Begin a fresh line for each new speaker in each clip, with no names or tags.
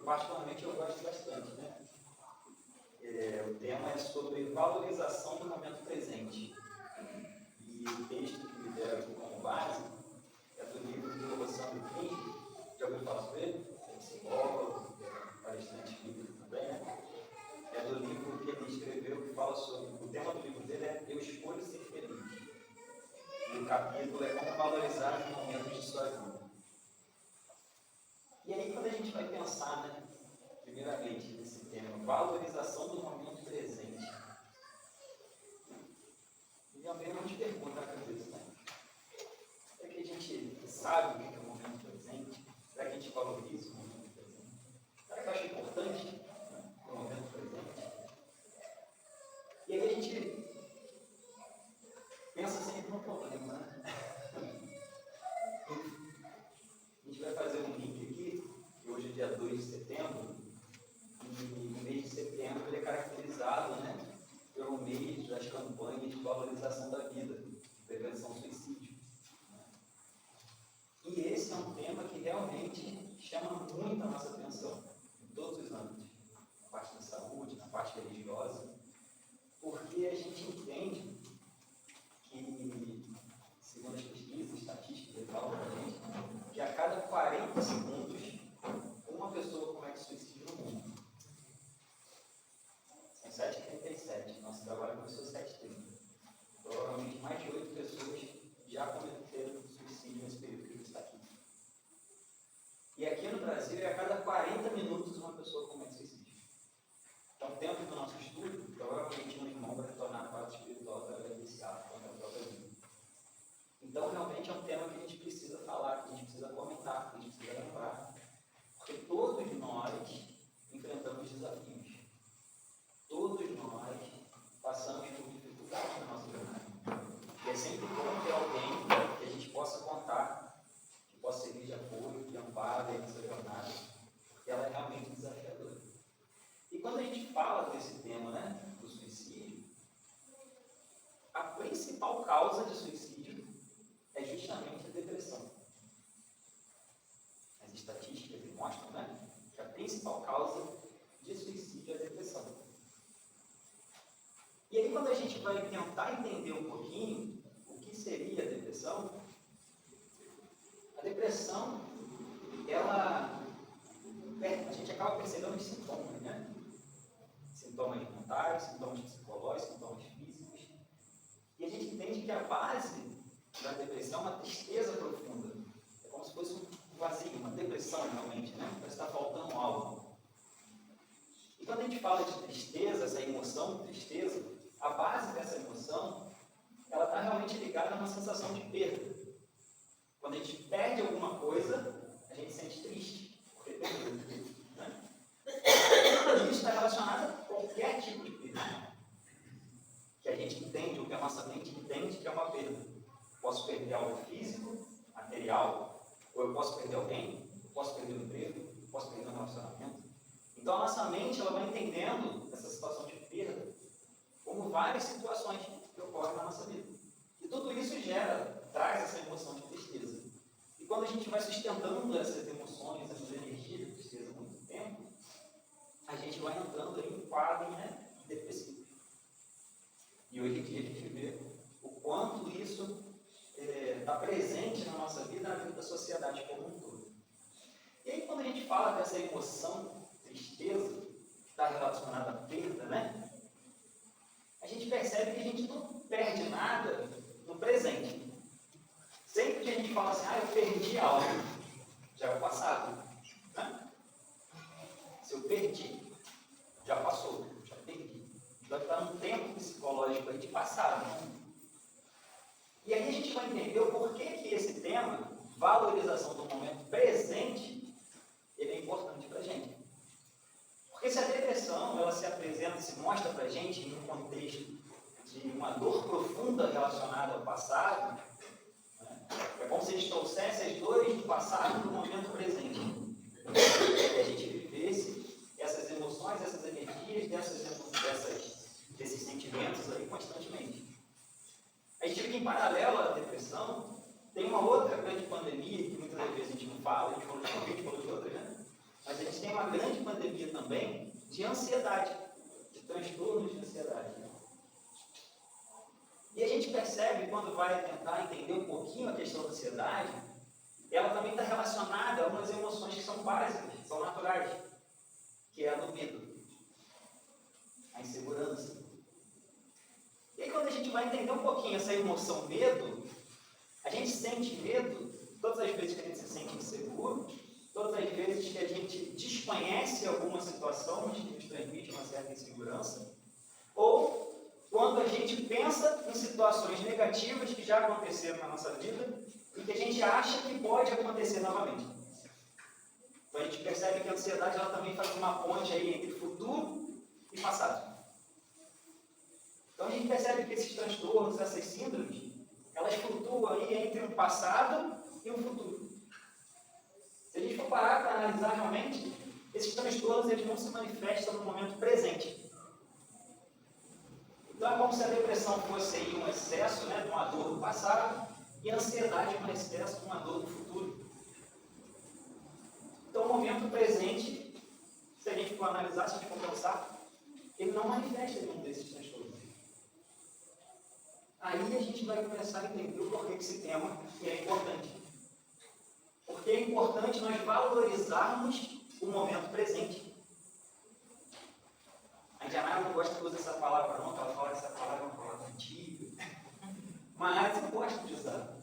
particularmente eu gosto bastante, né? O tema é sobre valorização do momento presente. E o texto que me deram aqui como base é do livro do Alessandro King, já ouviu falar sobre ele? É psicólogo, palestrante bíblico também, né? É do livro que ele escreveu que fala sobre, o tema do livro dele é Eu Escolho Ser Feliz. E o capítulo é Como Valorizar os Momentos de Sua Vida. E aí, quando a gente vai pensar, né, primeiramente, nesse tema, valorização do momento presente, e vem uma pergunta na cabeça, né? Será que a gente sabe o que é o momento presente? Será que a gente valoriza o momento presente? Será que eu acho importante, né, o momento presente? E aí a gente pensa sempre no problema, né? A gente vai fazer um link aqui, que hoje é dia 2 de setembro, e o mês de setembro ele é caracterizado, né, pelo mês das campanhas de valorização da vida, prevenção ao suicídio. E esse é um tema que realmente chama muito a nossa atenção, em todos os âmbitos, na parte da saúde, na parte religiosa, porque a gente entende que, segundo as pesquisas estatísticas, ele fala para a gente, que a cada 40 segundos, uma pessoa comete suicídio no mundo. São 7h37, nosso trabalho começou às 7h30. Provavelmente mais de 8 pessoas já cometeram suicídio nesse período que a gente está aqui. E aqui no Brasil, a cada 40 minutos, uma pessoa comete suicídio. Então, dentro do nosso estudo, provavelmente um irmão vai retornar para a parte espiritual através desse ato contra a própria vida. Então, realmente é um tema que a gente precisa falar, que a gente precisa comentar, que a gente precisa lembrar. Porque todos nós enfrentamos desafios. Todos nós passamos por dificuldades na nossa jornada. E é sempre bom ter alguém que a gente possa contar, que possa servir de apoio, de amparo nessa jornada, porque ela é realmente desafiadora. E quando a gente fala desse tema, né, do suicídio, a principal causa de suicídio é justamente a depressão. As estatísticas mostram, né, que a principal causa de suicídio é a depressão. E aí, quando a gente vai tentar entender um pouquinho o que seria a depressão, a gente acaba percebendo os sintomas, né? Sintomas mentais, sintomas psicológicos, sintomas físicos. E a gente entende que a base da depressão é uma tristeza profunda. É como se fosse um vazio, uma depressão realmente, né? Parece que está faltando algo. E quando a gente fala de tristeza, essa emoção, tristeza, a base dessa emoção, ela está realmente ligada a uma sensação de perda. Quando a gente perde alguma coisa, a gente se sente triste, porque perdeu. Né? E isso está relacionado a qualquer tipo de perda. Que a gente entende, ou que a nossa mente entende que é uma perda. Posso perder algo físico, material, ou eu posso perder alguém, eu posso perder um emprego, eu posso perder um relacionamento. Então a nossa mente ela vai entendendo essa situação de perda como várias situações que ocorrem na nossa vida. E tudo isso traz essa emoção de tristeza. E quando a gente vai sustentando essas emoções, essas energias de tristeza há muito tempo, a gente vai entrando em quadros, né, depressivos. E hoje em dia a gente vê o quanto isso está presente na nossa vida, na vida da sociedade como um todo. E aí quando a gente fala dessa emoção, tristeza, que está relacionada à perda, né? A gente percebe que a gente não perde nada no presente. Sempre que a gente fala assim, eu perdi algo, já é o passado. Né? Se eu perdi, já passou, já perdi. Então está num tempo psicológico aí de passado. E aí a gente vai entender o porquê que esse tema, valorização do momento presente, ele é importante para a gente. Porque se a depressão ela se apresenta, se mostra para a gente em um contexto de uma dor profunda relacionada ao passado, né? É como se a gente trouxesse as dores do passado para o momento presente. E a gente vivesse essas emoções, essas energias, desses sentimentos aí constantemente. A gente vê que em paralelo à depressão, tem uma outra grande pandemia que muitas vezes a gente não fala, a gente falou de Covid, falou de outra, né? Mas a gente tem uma uma grande pandemia também de ansiedade, de transtornos de ansiedade. E a gente percebe, quando vai tentar entender um pouquinho a questão da ansiedade, ela também está relacionada a umas emoções que são básicas, que são naturais, que é a do medo, a insegurança. E aí, quando a gente vai entender um pouquinho essa emoção medo, a gente sente medo todas as vezes que a gente se sente inseguro, todas as vezes que a gente desconhece alguma situação que nos transmite uma certa insegurança, ou quando a gente pensa em situações negativas que já aconteceram na nossa vida e que a gente acha que pode acontecer novamente. Então a gente percebe que a ansiedade ela também faz uma ponte aí entre futuro e passado. Então a gente percebe que esses transtornos, essas síndromes, elas flutuam aí entre um passado e um futuro. Se a gente for parar para analisar realmente, esses transtornos eles não se manifestam no momento presente. Então é como se a depressão fosse aí um excesso, né, de uma dor do passado, e a ansiedade um excesso de uma dor do futuro. Então o momento presente, se a gente for analisar, se a gente for pensar, ele não manifesta nenhum desses transtornos. Aí a gente vai começar a entender o porquê que esse tema é importante. Porque é importante nós valorizarmos o momento presente. A Indianara não gosta de usar essa palavra não, ela fala que essa palavra é uma palavra antiga. Mas eu gosto de usar.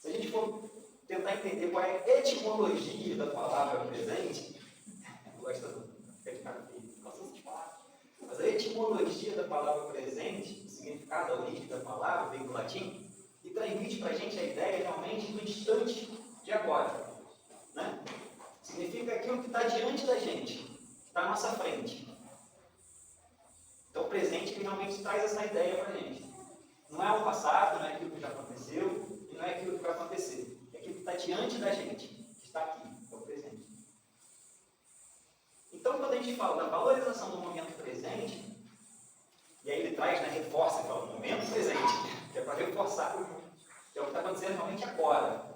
Se a gente for tentar entender qual é a etimologia da palavra presente, eu gosto de palavras. Mas a etimologia da palavra presente, o significado, a origem da palavra, vem do latim, e transmite para a gente a ideia realmente do instante de agora. Né? Significa aquilo que está diante da gente, que está à nossa frente. Então o presente ele realmente traz essa ideia para a gente. Não é o passado, não é aquilo que já aconteceu, e não é aquilo que vai acontecer. É aquilo que está diante da gente, que está aqui, é o presente. Então quando a gente fala da valorização do momento presente, e aí ele traz, né, reforça, ele fala, momento presente, que é para reforçar, que é o que está acontecendo realmente agora,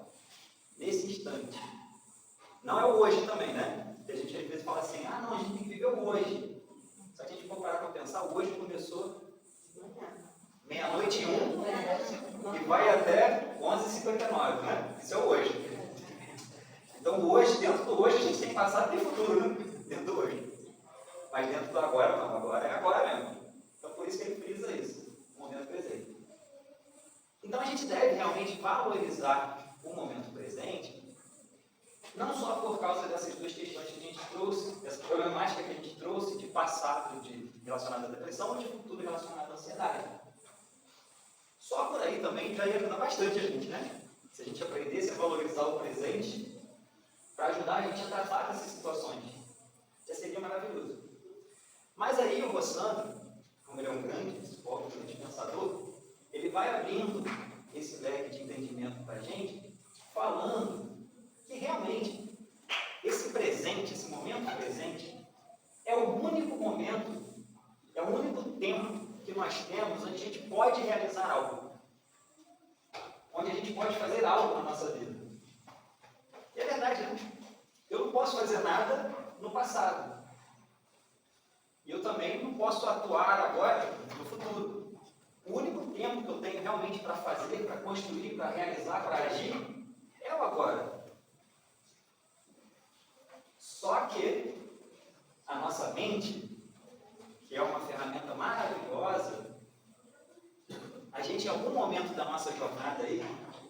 nesse instante. Não é o hoje também, né? Porque a gente às vezes fala assim, não, a gente tem que viver o hoje. Se a gente for parar para pensar, o hoje começou meia-noite e 1 e vai até 11h59, né? Isso é o hoje. Então o hoje, dentro do hoje, a gente tem passado e futuro, né? Dentro do hoje. Mas dentro do agora, não. Agora é agora mesmo. Então por isso que ele frisa isso, o momento presente. Então a gente deve realmente valorizar o momento presente, não só por causa dessas duas questões que a gente trouxe, essa problemática que a gente trouxe de passado relacionado à depressão e de futuro relacionado à ansiedade. Só por aí também já ia ajudar bastante a gente, né? Se a gente aprendesse a valorizar o presente para ajudar a gente a tratar dessas situações, já seria maravilhoso. Mas aí o Rossandro, como ele é um grande psicólogo, um grande pensador, ele vai abrindo esse leque de entendimento para a gente, falando que realmente esse presente, esse momento presente, é o único momento, é o único tempo que nós temos onde a gente pode realizar algo, onde a gente pode fazer algo na nossa vida. E é verdade, né? Eu não posso fazer nada no passado. E eu também não posso atuar agora no futuro. O único tempo que eu tenho realmente para fazer, para construir, para realizar, para agir, é o agora. Só que a nossa mente, que é uma ferramenta maravilhosa, a gente em algum momento da nossa jornada aí,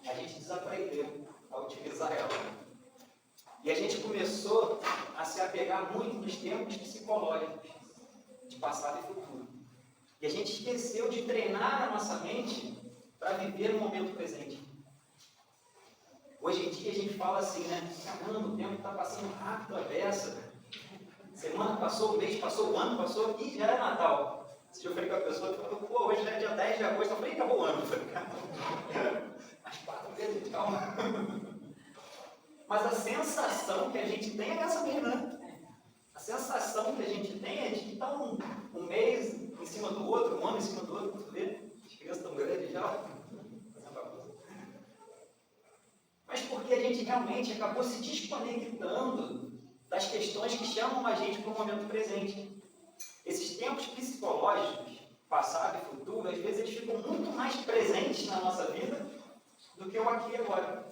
a gente desaprendeu a utilizar ela. E a gente começou a se apegar muito nos tempos psicológicos, de passado e futuro. E a gente esqueceu de treinar a nossa mente para viver o momento presente. Hoje em dia a gente fala assim, né? Caramba, o tempo está passando rápido a beça. Semana passou, o mês passou, o ano passou e já é Natal. Se eu falei com a pessoa, falou, pô, hoje já é dia 10 de agosto, eu falei, acabou o ano. Eu falei, caramba, as 4 vezes, calma. Mas a sensação que a gente tem é essa mesmo, né? A sensação que a gente tem é de que está um mês em cima do outro, um ano em cima do outro, tu vê? As crianças estão grandes já. Mas porque a gente realmente acabou se desconectando das as questões que chamam a gente para o momento presente. Esses tempos psicológicos, passado e futuro, às vezes eles ficam muito mais presentes na nossa vida do que o aqui e agora.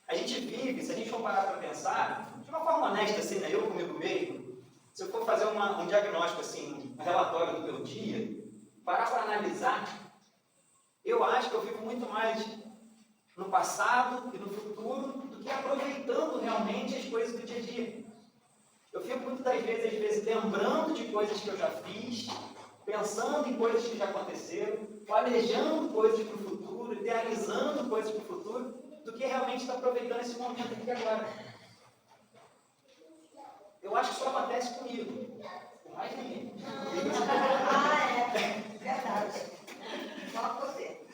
A gente vive, se a gente for parar para pensar, de uma forma honesta, assim, né? Eu comigo mesmo, se eu for fazer um diagnóstico, assim, um relatório do meu dia, parar para analisar, eu acho que eu vivo muito mais no passado e no futuro do que aproveitando realmente as coisas do dia a dia. Eu fico muitas das vezes, às vezes, lembrando de coisas que eu já fiz, pensando em coisas que já aconteceram, planejando coisas para o futuro, idealizando coisas para o futuro, do que realmente está aproveitando esse momento aqui agora. Eu acho que isso acontece comigo, com mais ninguém.
É verdade. Só você.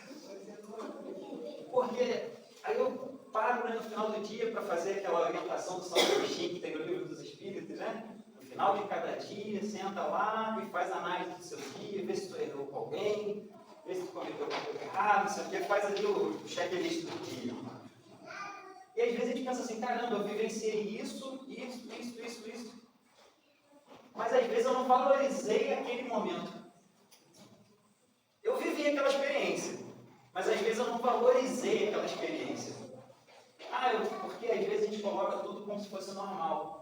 Porque aí eu paro, né, no final do dia para fazer aquela orientação do São Agostinho que tem no Livro dos Espíritos, né? No final de cada dia, senta lá e faz análise do seu dia, vê se tu errou com alguém, vê se tu cometeu alguma coisa errada, não sei o que, faz ali o checklist do dia. E às vezes a gente pensa assim, caramba, eu vivenciei isso. Mas às vezes eu não valorizei aquele momento. Eu vivi aquela experiência, mas às vezes eu não valorizei aquela experiência. Porque às vezes a gente coloca tudo como se fosse normal.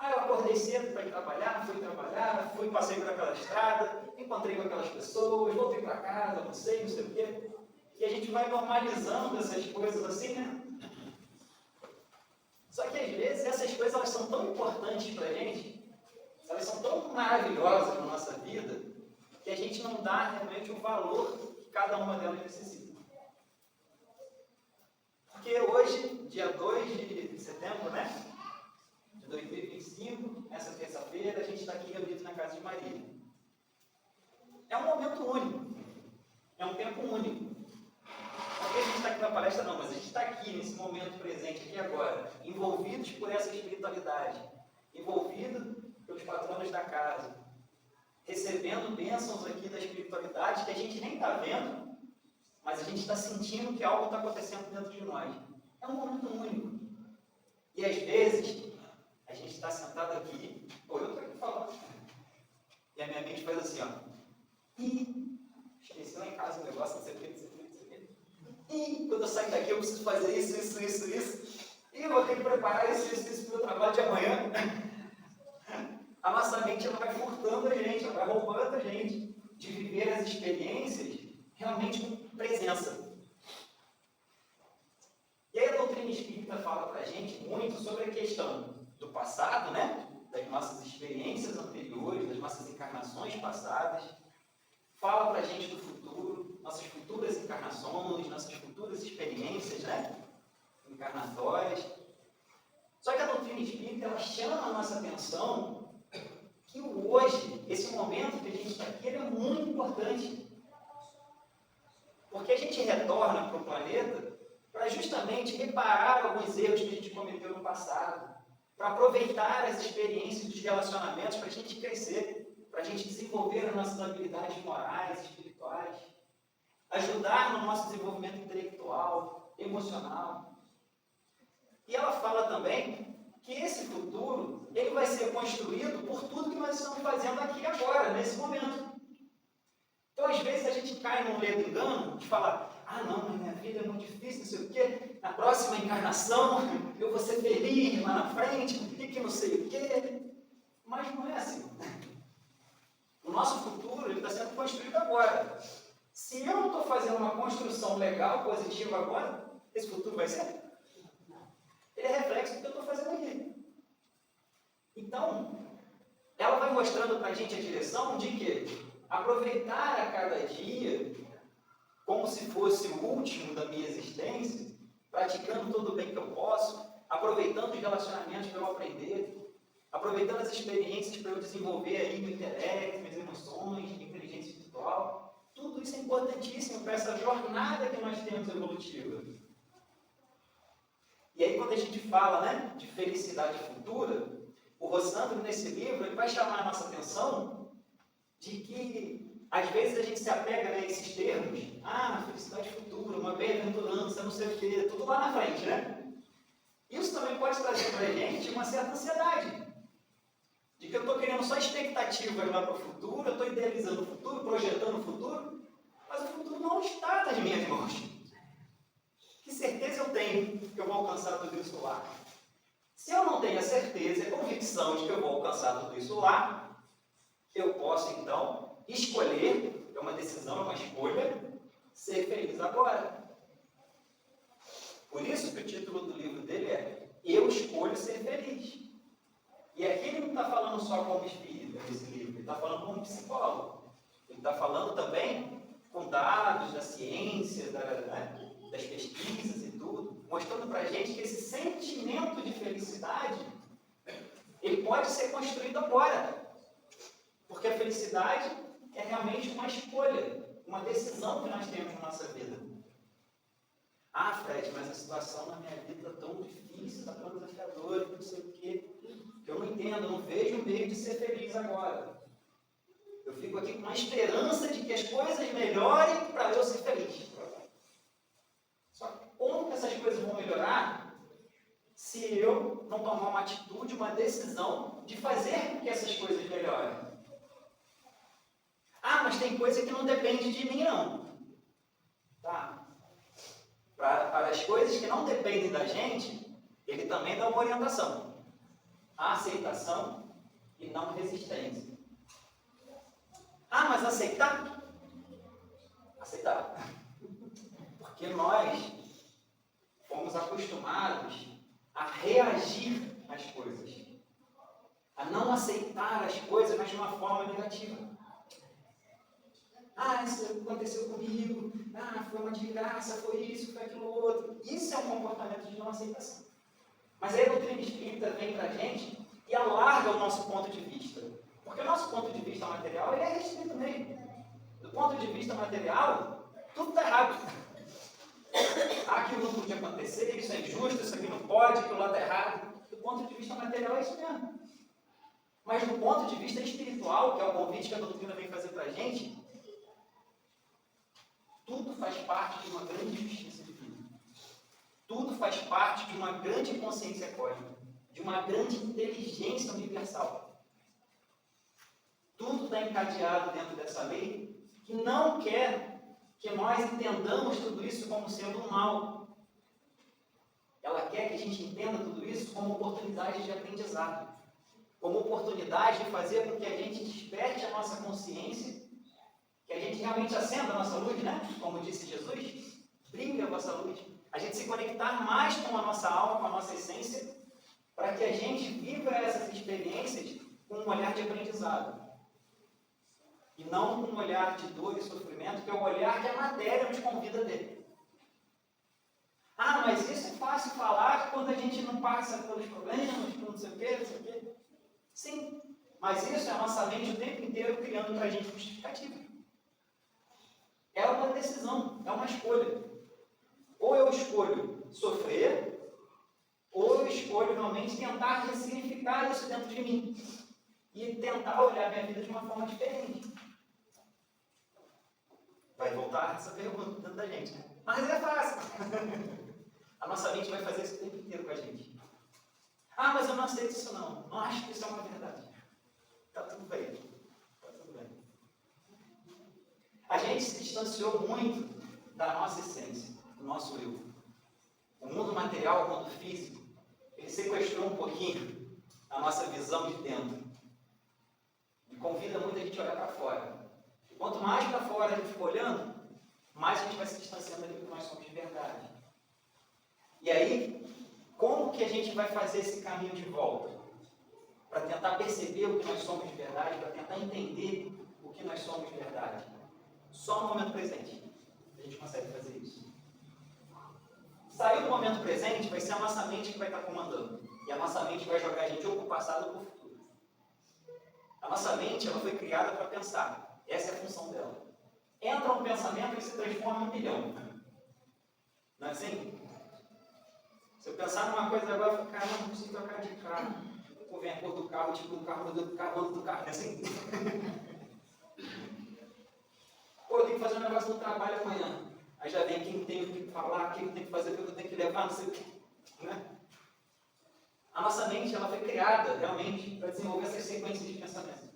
Eu acordei cedo para ir trabalhar, passei por aquela estrada, encontrei com aquelas pessoas, voltei para casa, não sei o quê. E a gente vai normalizando essas coisas assim, né? Só que às vezes essas coisas elas são tão importantes para a gente, elas são tão maravilhosas na nossa vida, que a gente não dá realmente o valor que cada uma delas necessita. Porque hoje, dia 2 de setembro, né? De 2025, nessa terça-feira, a gente está aqui reunido na casa de Maria. É um momento único. É um tempo único. Porque a gente está aqui na palestra, não, mas a gente está aqui, nesse momento presente, aqui agora, envolvidos por essa espiritualidade, envolvido pelos patronos da casa, recebendo bênçãos aqui da espiritualidade que a gente nem está vendo, mas a gente está sentindo que algo está acontecendo dentro de nós. É um momento único. E às vezes, a gente está sentado aqui, eu estou aqui falando, e a minha mente faz assim, ó, esqueci lá em casa um negócio, não sei o que. Quando eu sair daqui eu preciso fazer isso. E eu vou ter que preparar isso para o meu trabalho de amanhã. A nossa mente ela vai furtando a gente, ela vai roubando a gente de viver as experiências realmente com presença. E aí a doutrina espírita fala para a gente muito sobre a questão do passado, né? Das nossas experiências anteriores, das nossas encarnações passadas. Fala para a gente do futuro, nossas futuras encarnações, nossas futuras experiências, né? Encarnatórias. Só que a doutrina espírita ela chama a nossa atenção que o hoje, esse momento que a gente está aqui, ele é muito importante. Porque a gente retorna para o planeta para justamente reparar alguns erros que a gente cometeu no passado, para aproveitar as experiências dos relacionamentos para a gente crescer, para a gente desenvolver as nossas habilidades morais, espirituais, ajudar no nosso desenvolvimento intelectual, emocional. E ela fala também que esse futuro ele vai ser construído por tudo que nós estamos fazendo aqui agora, nesse momento. Então, às vezes, a gente cai num ledo engano de falar, não, mas minha vida é muito difícil, não sei o quê, na próxima encarnação eu vou ser feliz lá na frente, e que não sei o quê. Mas não é assim. O nosso futuro está sendo construído agora. Se eu não estou fazendo uma construção legal, positiva agora, esse futuro vai ser? Ele é reflexo do que eu estou fazendo aqui. Então, ela vai mostrando para a gente a direção de que aproveitar a cada dia como se fosse o último da minha existência, praticando todo o bem que eu posso, aproveitando os relacionamentos para eu aprender, aproveitando as experiências para eu desenvolver aí meu intelecto, minhas emoções, minha inteligência espiritual. Tudo isso é importantíssimo para essa jornada que nós temos evolutiva. E aí quando a gente fala, né, de felicidade futura, o Rossandro nesse livro ele vai chamar a nossa atenção de que às vezes a gente se apega a esses termos, felicidade futura, uma bem-aventurança, não sei o quê, tudo lá na frente, né? Isso também pode trazer para a gente uma certa ansiedade. de que eu estou criando só expectativas lá para o futuro, eu estou idealizando o futuro, projetando o futuro, mas o futuro não está nas minhas mãos. Que certeza eu tenho que eu vou alcançar tudo isso lá? Se eu não tenho a certeza, a convicção de que eu vou alcançar tudo isso lá, eu posso então escolher, é uma decisão, é uma escolha, ser feliz agora. Por isso que o título do livro dele é Eu Escolho Ser Feliz. E aqui ele não está falando só como espírita nesse livro, ele está falando como psicólogo. Ele está falando também com dados da ciência, das pesquisas e tudo, mostrando para a gente que esse sentimento de felicidade, ele pode ser construído agora. Porque a felicidade é realmente uma escolha, uma decisão que nós temos na nossa vida. Ah, Fred, mas a situação na minha vida está tão difícil, está tão desafiadora, não sei o quê, que eu não entendo, eu não vejo um meio de ser feliz agora. Eu fico aqui com uma esperança de que as coisas melhorem para eu ser feliz. Só que como que essas coisas vão melhorar se eu não tomar uma atitude, uma decisão de fazer com que essas coisas melhorem? Ah, mas tem coisa que não depende de mim, não. Tá? Para as coisas que não dependem da gente, ele também dá uma orientação. A aceitação e não resistência. Ah, mas aceitar? Aceitar. Porque nós fomos acostumados a reagir às coisas. A não aceitar as coisas, mas de uma forma negativa. Ah, isso aconteceu comigo. Ah, foi uma desgraça, foi isso, foi aquilo outro. Isso é um comportamento de não aceitação. Mas aí a doutrina espírita vem para a gente e alarga o nosso ponto de vista. Porque o nosso ponto de vista material ele é restrito mesmo. Do ponto de vista material, tudo está errado. Aquilo não podia acontecer, isso é injusto, isso aqui não pode, aquilo lá está errado. Do ponto de vista material é isso mesmo. Mas do ponto de vista espiritual, que é o convite que a doutrina vem fazer para a gente, tudo faz parte de uma grande justiça divina. Tudo faz parte de uma grande consciência cósmica, de uma grande inteligência universal. Tudo está encadeado dentro dessa lei que não quer que nós entendamos tudo isso como sendo um mal. Ela quer que a gente entenda tudo isso como oportunidade de aprendizado, como oportunidade de fazer com que a gente desperte a nossa consciência, que a gente realmente acenda a nossa luz, né? Como disse Jesus, brilhe a vossa luz. A gente se conectar mais com a nossa alma, com a nossa essência, para que a gente viva essas experiências com um olhar de aprendizado. E não com um olhar de dor e sofrimento, que é o olhar que a matéria nos convida a ter. Ah, mas isso é fácil falar quando a gente não passa pelos problemas, por não sei o quê, não sei o quê. Sim, mas isso é a nossa mente o tempo inteiro criando para a gente justificativa. É uma decisão, é uma escolha. Ou eu escolho sofrer, ou eu escolho realmente tentar ressignificar isso dentro de mim. E tentar olhar minha vida de uma forma diferente. Vai voltar essa pergunta dentro da gente, né? Mas é fácil. A nossa mente vai fazer isso o tempo inteiro com a gente. Ah, mas eu não aceito isso não. Não acho que isso é uma verdade. Está tudo bem. Está tudo bem. A gente se distanciou muito da nossa essência, do nosso eu. O mundo material, o mundo físico, ele sequestrou um pouquinho a nossa visão de dentro. E convida muita gente a olhar para fora. E quanto mais para fora a gente fica olhando, mais a gente vai se distanciando daquilo que nós somos de verdade. E aí, como que a gente vai fazer esse caminho de volta? Para tentar perceber o que nós somos de verdade, para tentar entender o que nós somos de verdade. Só no momento presente a gente consegue fazer isso. Sair do momento presente vai ser a nossa mente que vai estar comandando. E a nossa mente vai jogar a gente ou para o passado ou para o futuro. A nossa mente ela foi criada para pensar. Essa é a função dela. Entra um pensamento e se transforma em 1 milhão. Não é assim? Se eu pensar numa coisa agora, eu falo, caramba, não consigo trocar de carro. Ou vem a cor do carro, tipo um carro, do carro, outro do carro. É assim? Pô, eu tenho que fazer um negócio no trabalho amanhã. Aí já vem quem tem que falar, quem tem que fazer, o que eu tenho que levar, não sei o quê. Né? A nossa mente ela foi criada realmente para desenvolver essas sequências de pensamento.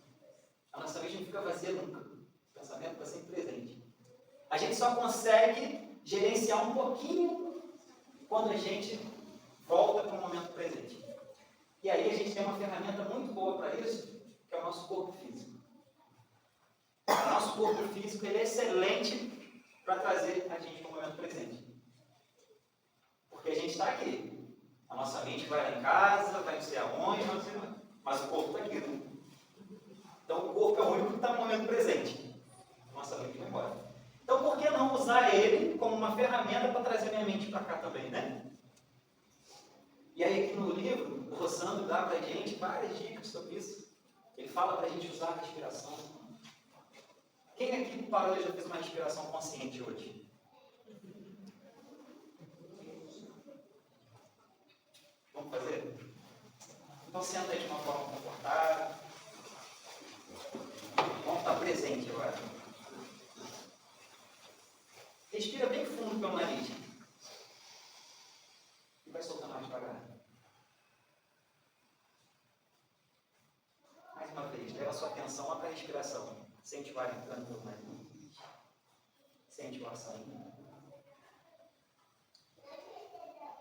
A nossa mente não fica vazia nunca. O pensamento está sempre presente. A gente só consegue gerenciar um pouquinho quando a gente volta para o momento presente. E aí a gente tem uma ferramenta muito boa para isso, que é o nosso corpo físico. O nosso corpo físico ele é excelente para trazer a gente para o momento presente. Porque a gente está aqui. A nossa mente vai lá em casa, vai não sei aonde, mas o corpo está aqui. Né? Então o corpo é o único que está no momento presente. Nossa mente vai embora. Então por que não usar ele como uma ferramenta para trazer minha mente para cá também, né? E aí aqui no livro, o Rossandro dá para a gente várias dicas sobre isso. Ele fala para a gente usar a respiração. Quem aqui parou e já fez uma respiração consciente hoje? Vamos fazer? Então senta aí de uma forma confortável. Vamos estar presente agora. Respira bem fundo pelo nariz. E vai soltando mais devagar. Mais uma vez, leva a sua atenção lá para a respiração. Sente o ar entrando pelo nariz. Sente o ar saindo.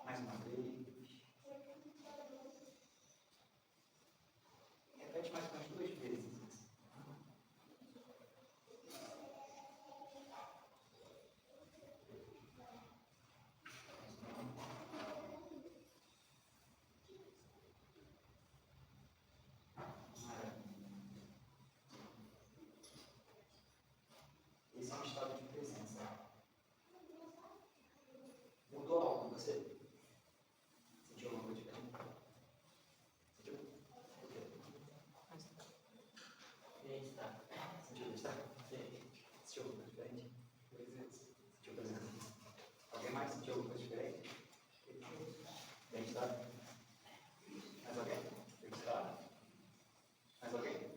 Mais uma vez. Repete mais umas 2 vezes. Esse é um estado de presença. Mudou algo em você? Sentiu alguma coisa diferente? Sentiu? O quê? Bem-estar. Sentiu bem-estar? Sentiu alguma coisa diferente? Sentiu presença? Alguém mais sentiu alguma coisa diferente? Bem-estar? Mais alguém? Bem-estar? Mais alguém?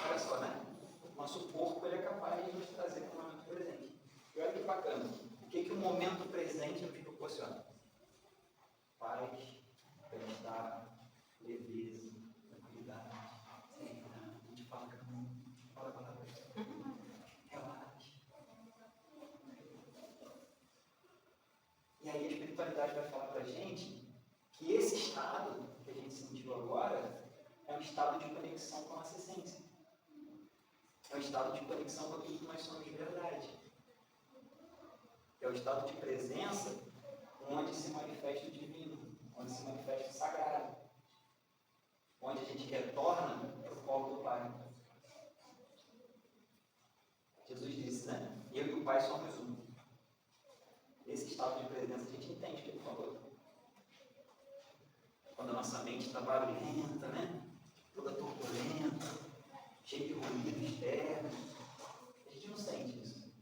Olha só, né? Nosso corpo ele é capaz de nos trazer para o momento presente. E olha que bacana. O que o momento presente nos proporciona? Paz, bem-estar, leveza, tranquilidade, serenidade. A gente fala a palavra. Relaxe. E aí a espiritualidade vai falar para a gente que esse estado que a gente sentiu agora é um estado de conexão com a nossa essência. É um estado de conexão com aquilo que nós somos de verdade. É o estado de presença onde se manifesta o divino, onde se manifesta o sagrado, onde a gente retorna para o colo do Pai. Jesus disse, né? Eu e o Pai somos um. Esse estado de presença a gente entende o que ele falou. Quando a nossa mente está barulhenta, né? Toda turbulenta, cheia de ruído externo, a gente não sente isso.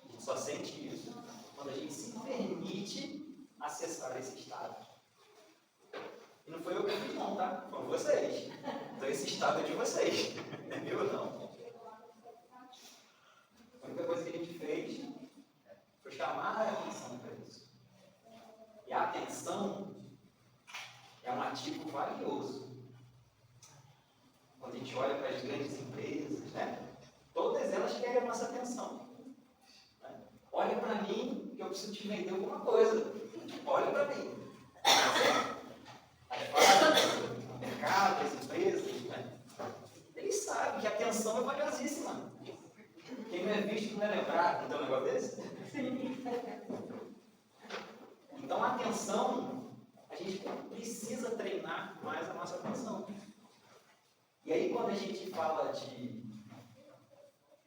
A gente só sente isso quando a gente se permite acessar esse estado. E não foi eu que fiz não, tá? Foram vocês. Então esse estado é de vocês. Não é meu não. A única coisa que a gente fez foi chamar a atenção para isso. E a atenção é um ativo valioso. Quando a gente olha para as grandes empresas, né? Todas elas querem a nossa atenção. Né? Olha para mim que eu preciso te vender alguma coisa. Olha para mim. As fábricas, o mercado, as empresas, né? Eles sabem que a atenção é valiosíssima. Quem não é visto não é lembrado. Então, um negócio desse? Então, a atenção, a gente precisa treinar mais a nossa atenção. E aí, quando a gente fala de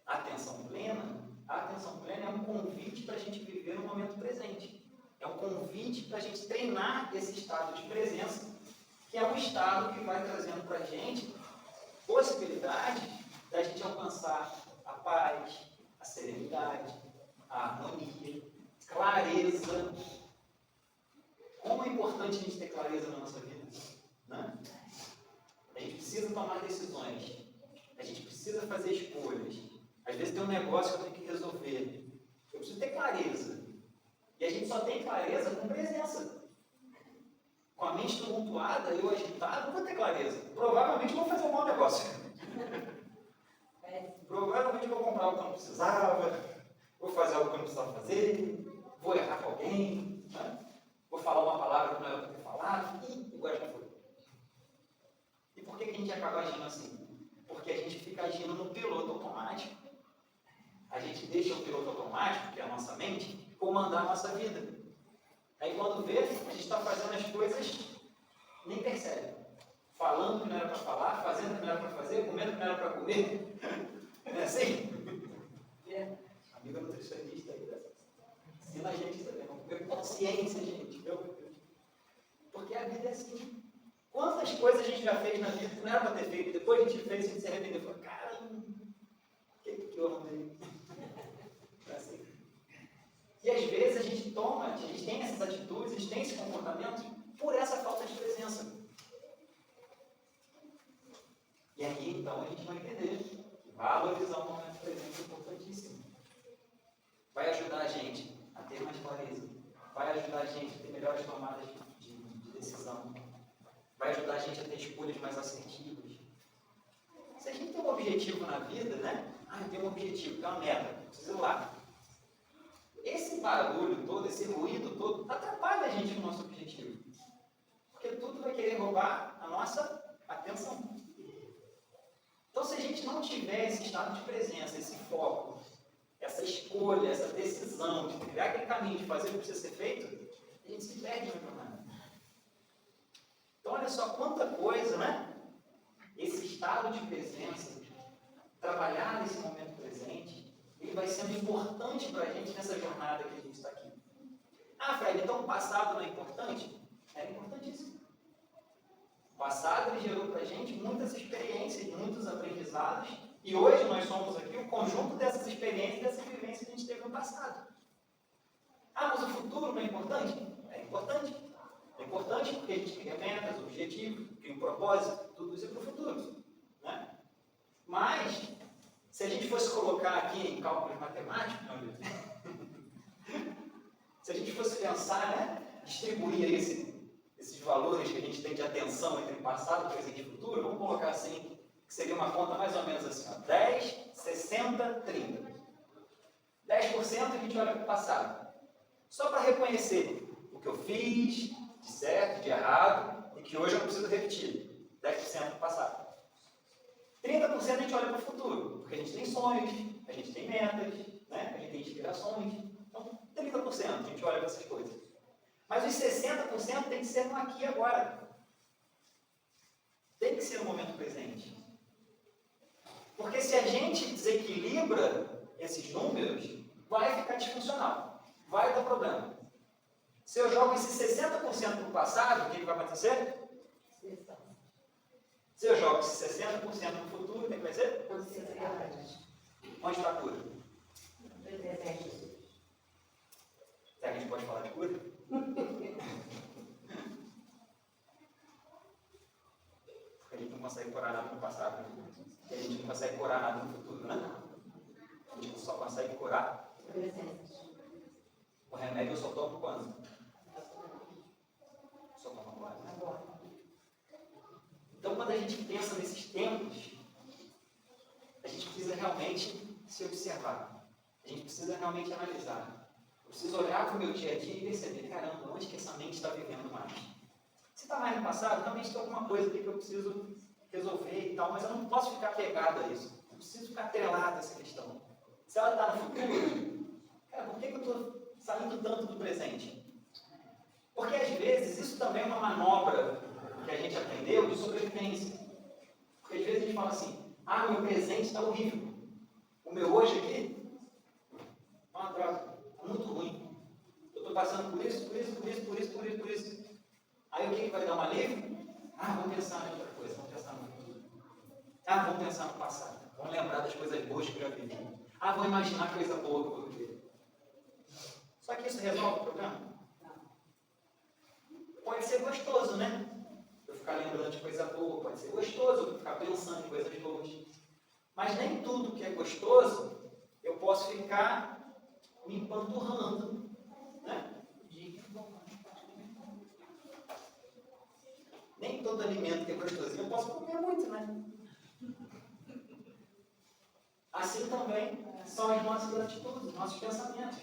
atenção plena, a atenção plena é um convite para a gente viver no momento presente. É um convite para a gente treinar esse estado de presença, que é um estado que vai trazendo para a gente possibilidade da gente alcançar a paz, a serenidade, a harmonia, clareza. Como é importante a gente ter clareza na nossa vida, né? A gente precisa tomar decisões, a gente precisa fazer escolhas. Às vezes tem um negócio que eu tenho que resolver. Eu preciso ter clareza. E a gente só tem clareza com presença. Com a mente tumultuada, eu agitado, não vou ter clareza. Provavelmente vou fazer um mau negócio. Provavelmente vou comprar algo que eu não precisava, vou fazer algo que eu não precisava fazer, vou errar com alguém, né? Vou falar uma palavra que não era para ter falado, e agora já foi. E por que a gente acaba agindo assim? Porque a gente fica agindo no piloto automático. A gente deixa o piloto automático, que é a nossa mente, comandar a nossa vida. Aí quando vê, a gente está fazendo as coisas, nem percebe. Falando o que não era para falar, fazendo o que não era para fazer, comendo o que não era para comer. Não é assim? É. Amiga nutricionista aí, ensina a gente também. Vamos ter consciência, gente. Porque a vida é assim. Quantas coisas a gente já fez na vida que não era para ter feito, depois a gente fez e a gente se arrependeu. Falou, caramba, o que eu arrumei? É assim. E às vezes a gente tem essas atitudes, a gente tem esses comportamentos por essa falta de presença. E aí então a gente vai entender que valorizar o momento presente é importantíssimo. Vai ajudar a gente a ter mais clareza, vai ajudar a gente a ter melhores tomadas de decisão, vai ajudar a gente a ter escolhas mais assertivas. Se a gente tem um objetivo na vida, né? Eu tenho um objetivo, tenho uma meta, preciso ir lá. Esse barulho todo, esse ruído todo, atrapalha a gente no nosso objetivo. Porque tudo vai querer roubar a nossa atenção. Então, se a gente não tiver esse estado de presença, esse foco, essa escolha, essa decisão de criar aquele caminho, de fazer o que precisa ser feito, a gente se perde na jornada. Então, olha só quanta coisa, né? Esse estado de presença, trabalhar nesse momento presente, ele vai sendo importante para a gente nessa jornada que a gente está aqui. Fred, então o passado não é importante? É importantíssimo. O passado ele gerou para a gente muitas experiências, muitos aprendizados, e hoje nós somos aqui o conjunto dessas experiências, dessas vivências que a gente teve no passado. Mas o futuro não é importante? É importante. É importante porque a gente cria metas, objetivos, cria um propósito, tudo isso é para o futuro. Né? Mas, se a gente fosse colocar aqui em cálculos matemáticos, se a gente fosse pensar, né, distribuir esses valores que a gente tem de atenção entre passado, presente e futuro, vamos colocar assim, que seria uma conta mais ou menos assim, 10, 60, 30. 10% a gente olha para o passado. Só para reconhecer o que eu fiz, de certo, de errado, e que hoje eu não preciso repetir. 10% do passado. 30% a gente olha para o futuro, porque a gente tem sonhos, a gente tem metas, né? A gente tem inspirações. Então, 30% a gente olha para essas coisas. Mas os 60% tem que ser no aqui e agora. Tem que ser no momento presente. Porque se a gente desequilibra esses números, vai ficar disfuncional. Vai dar problema. Se eu jogo esses 60% para o passado, o que vai acontecer? Se eu jogo esses 60% no futuro, o que vai ser? Onde está a cura? Será que a gente pode falar de cura? Porque a gente não consegue curar nada no passado. E a gente não consegue curar nada no futuro, né? A gente só consegue curar o remédio. Eu só tomo quando? Só tomo agora. Então, quando a gente pensa nesses tempos, a gente precisa realmente se observar. A gente precisa realmente analisar. Eu preciso olhar para o meu dia a dia e perceber, caramba, onde que essa mente está vivendo mais? Se está mais no passado, realmente tem alguma coisa ali que eu preciso resolver e tal, mas eu não posso ficar pegado a isso. Eu preciso ficar atrelado a essa questão. Se ela está no futuro, cara, por que eu estou saindo tanto do presente? Porque às vezes isso também é uma manobra que a gente aprendeu de sobrevivência. Porque às vezes a gente fala assim, o meu presente está horrível. O meu hoje aqui é uma droga, muito ruim. Eu estou passando por isso. Aí o que vai dar um alívio? Vamos pensar em outra coisa, vamos pensar no futuro. Vamos pensar no passado. Vamos lembrar das coisas boas que eu já vivi. Vamos imaginar coisa boa que eu vou viver. Só que isso resolve o problema? Pode ser gostoso, né? Eu ficar lembrando de coisa boa, pode ser gostoso eu ficar pensando em coisas boas. Mas nem tudo que é gostoso eu posso ficar me empanturrando, né? Nem todo alimento que é gostosinho eu posso comer muito, né? Assim também são as nossas atitudes, os nossos pensamentos.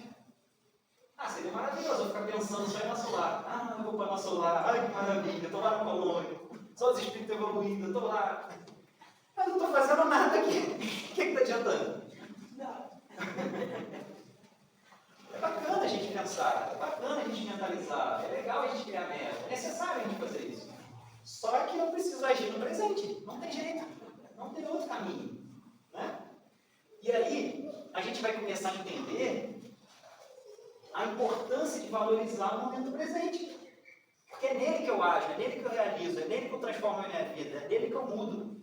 Seria maravilhoso eu ficar pensando só em nosso lar. Eu vou para nosso lar, ai que maravilha, estou lá no colônia, só os espíritos evoluídos, estou lá. Mas não estou fazendo nada aqui. O que está adiantando? É bacana a gente pensar, é bacana a gente mentalizar, é legal a gente criar meta, é necessário a gente fazer isso. Só que eu preciso agir no presente, não tem jeito, não tem outro caminho. Né? E aí, a gente vai começar a entender a importância de valorizar o momento presente. Porque é nele que eu ajo, é nele que eu realizo, é nele que eu transformo a minha vida, é nele que eu mudo.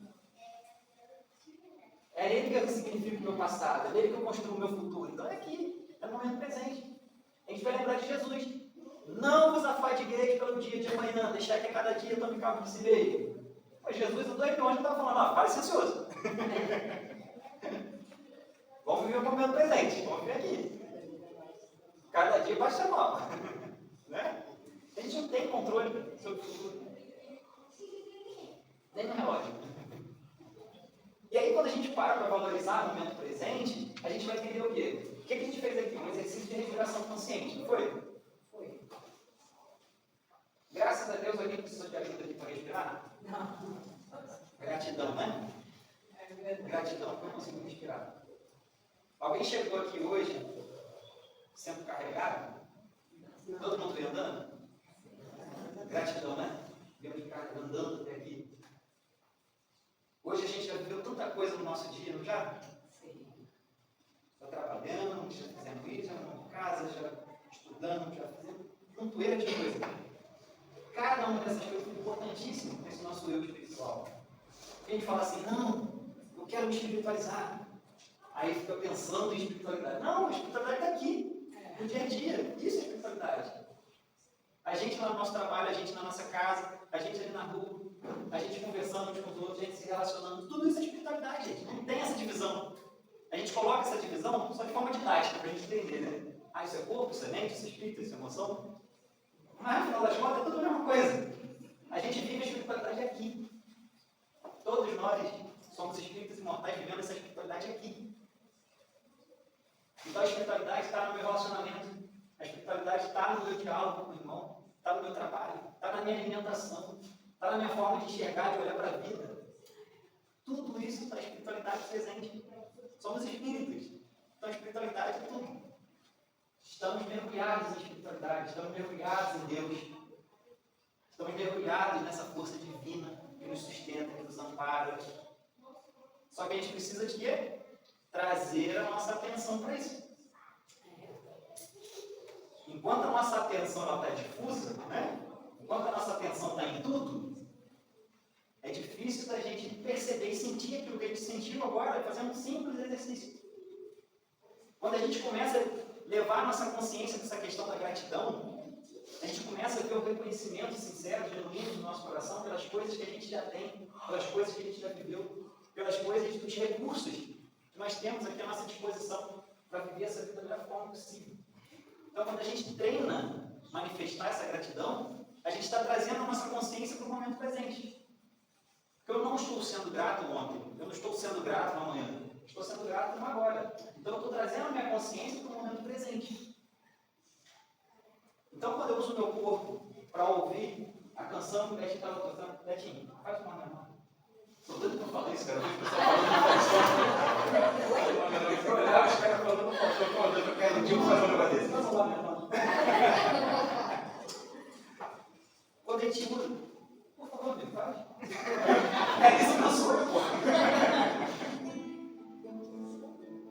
É nele que eu ressignifico o meu passado, é nele que eu construo o meu futuro. Então é aqui, é no momento presente. A gente vai lembrar de Jesus. Não vos afadigueis pelo dia de amanhã, deixar que a cada dia tome cabo de si mesmo. Pois Jesus, o doido onde estava falando, para silencioso. Vamos viver o momento presente, vamos viver aqui. Cada dia vai ser mal. Né? A gente não tem controle sobre o futuro. Nem no relógio. E aí, quando a gente para valorizar o momento presente, a gente vai entender o quê? O que a gente fez aqui? Um exercício de respiração consciente, não foi? Foi. Graças a Deus, alguém precisou de ajuda aqui para respirar?
Não.
Gratidão, né? Gratidão porque eu consigo respirar. Alguém chegou aqui hoje, sendo carregado? Todo mundo veio andando? Gratidão, né? Veio de carga andando até aqui. Hoje a gente já viveu tanta coisa no nosso dia, não já? Sim. Já trabalhando, já fizemos isso, já em casa, já estudando, já fizemos um poeira de coisa. Cada uma dessas coisas é importantíssima nesse nosso eu espiritual. A gente fala assim, não, eu quero me espiritualizar. Aí fica pensando em espiritualidade. Não, a espiritualidade está aqui, no dia a dia. Isso é espiritualidade. A gente lá no nosso trabalho, a gente na nossa casa, a gente ali na rua, a gente conversando uns com os outros, a gente se relacionando. Tudo isso é espiritualidade, gente. Não tem essa divisão. A gente coloca essa divisão só de forma didática, para a gente entender, né? Isso é corpo, isso é mente, isso é espírito, isso é emoção. Mas, no final das contas, é tudo a mesma coisa. A gente vive a espiritualidade aqui. Todos nós somos espíritos imortais vivendo essa espiritualidade aqui. Então a espiritualidade está no meu relacionamento, a espiritualidade está no meu diálogo com o irmão, está no meu trabalho, está na minha alimentação, está na minha forma de enxergar, de olhar para a vida. Tudo isso está a espiritualidade presente. Somos espíritos. Então a espiritualidade é tudo. Estamos mergulhados em espiritualidade, estamos mergulhados em Deus. Estamos mergulhados nessa força divina que nos sustenta, que nos ampara. Só que a gente precisa de quê? Trazer a nossa atenção para isso. Enquanto a nossa atenção está difusa, né? Enquanto a nossa atenção está em tudo, é difícil da gente perceber e sentir aquilo que a gente sentiu agora, fazendo um simples exercício. Quando a gente começa a levar a nossa consciência para essa questão da gratidão, a gente começa a ver o reconhecimento sincero, genuíno do nosso coração pelas coisas que a gente já tem, pelas coisas que a gente já viveu, pelas coisas dos recursos que nós temos aqui à nossa disposição para viver essa vida da melhor forma possível. Então, quando a gente treina manifestar essa gratidão, a gente está trazendo a nossa consciência para o momento presente. Porque eu não estou sendo grato ontem, eu não estou sendo grato amanhã, estou sendo grato no agora. Então, eu estou trazendo a minha consciência para o momento presente. Então, quando eu uso o meu corpo para ouvir a canção que o Betinho estava tocando, Betinho, faz uma minha mão. Sou doido para falar isso, cara. Eu vejo o pessoal falando de paixão. Os caras falando de paixão, eu quero um dia fazer um negócio desse. Vamos lá, meu irmão. Quando a gente usa, por favor, me faz. É isso que eu sou, pô.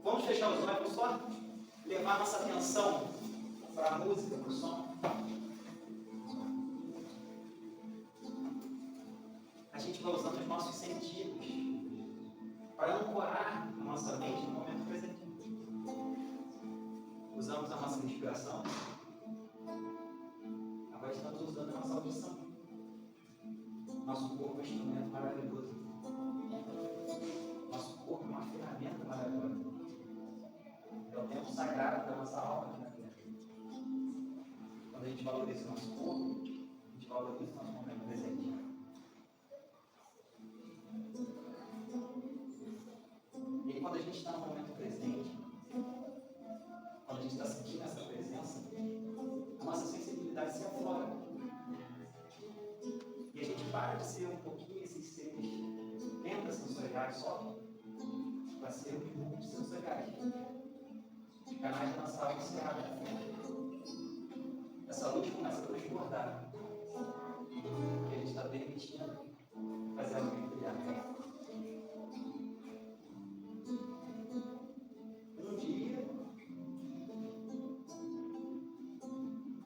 Vamos fechar os olhos, vamos só levar nossa atenção para a música, para o som. A gente vai usando os nossos sentidos para ancorar a nossa mente no momento presente. Usamos a nossa respiração. Agora estamos usando a nossa audição. Nosso corpo é um instrumento maravilhoso. Nosso corpo é uma ferramenta maravilhosa. É o tempo sagrado da nossa alma aqui na Terra. Quando a gente valoriza o nosso corpo, a gente valoriza o nosso momento presente. E aí, quando a gente está no momento presente, quando a gente está sentindo essa presença, a nossa sensibilidade se aflora. E a gente para de ser um pouquinho esses seres pentasensoriais só, para ser multissensoriais. Os canais da nossa alma se abrem. Essa luz começa a transbordar. Porque a gente está permitindo fazer a luz brilhar. Um dia,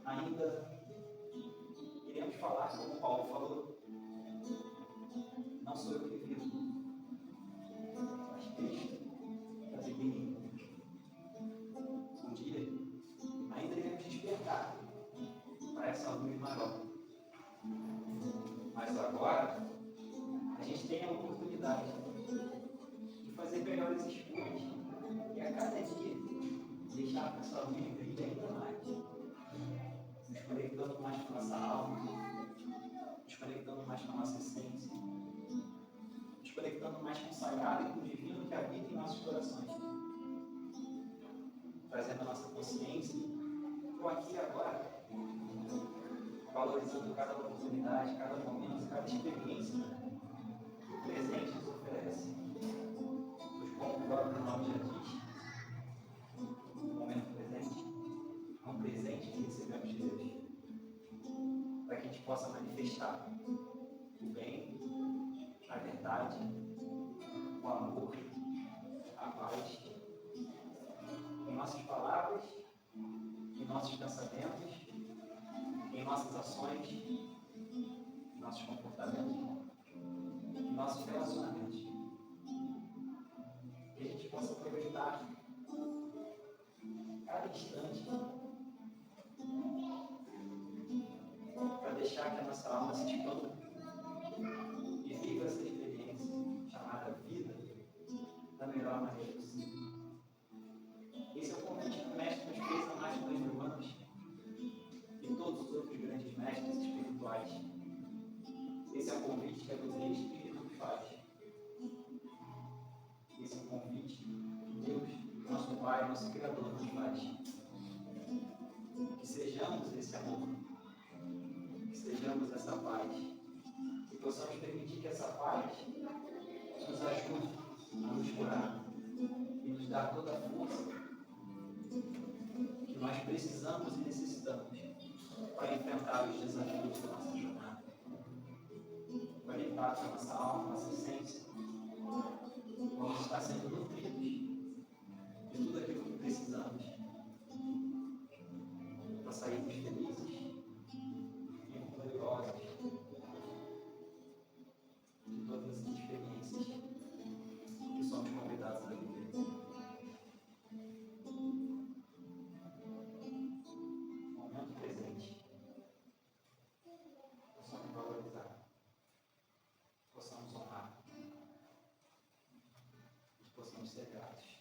ainda iremos falar, como Paulo falou, não sou eu que vivo, mas Cristo que vive em mim. Um dia, ainda iremos despertar para essa luz maior. Mas agora, a gente tem a oportunidade de fazer melhores escolhas e a cada dia deixar que essa luz brilhe ainda mais, nos conectando mais com a nossa alma, nos conectando mais com a nossa essência, nos conectando mais com o sagrado e com o divino que habita em nossos corações, trazendo a nossa consciência para aqui e agora, valorizando cada oportunidade, cada momento, cada experiência que o presente nos oferece. Pois, como o próprio nome já diz, o momento presente é um presente que recebemos de Deus, para que a gente possa manifestar o bem, a verdade, o amor, a paz, em nossas palavras, em nossos pensamentos, em nossas ações, em nossos comportamentos, em nossos relacionamentos. Que a gente possa aproveitar cada instante para deixar que a nossa alma se expanda e viva essa experiência chamada vida da melhor maneira possível. Esse é o convite que o Mestre nos fez há mais de 2000 anos e todos os outros grandes mestres espirituais. Esse é o convite que a doutrina espírita nos faz. Esse é o convite que Deus, nosso Pai, nosso Criador, nos faz. Que sejamos esse amor, que sejamos essa paz, que possamos permitir que essa paz nos ajude a nos curar e nos dar toda a força que nós precisamos e necessitamos para enfrentar os desafios da nossa jornada, conectados à nossa alma, à nossa essência, vamos estar sendo nutridos de tudo aquilo que precisamos para sairmos felizes e vitoriosos de todas as experiências que somos convidados a viver. Momento presente. Possamos valorizar, possamos honrar e possamos ser gratos.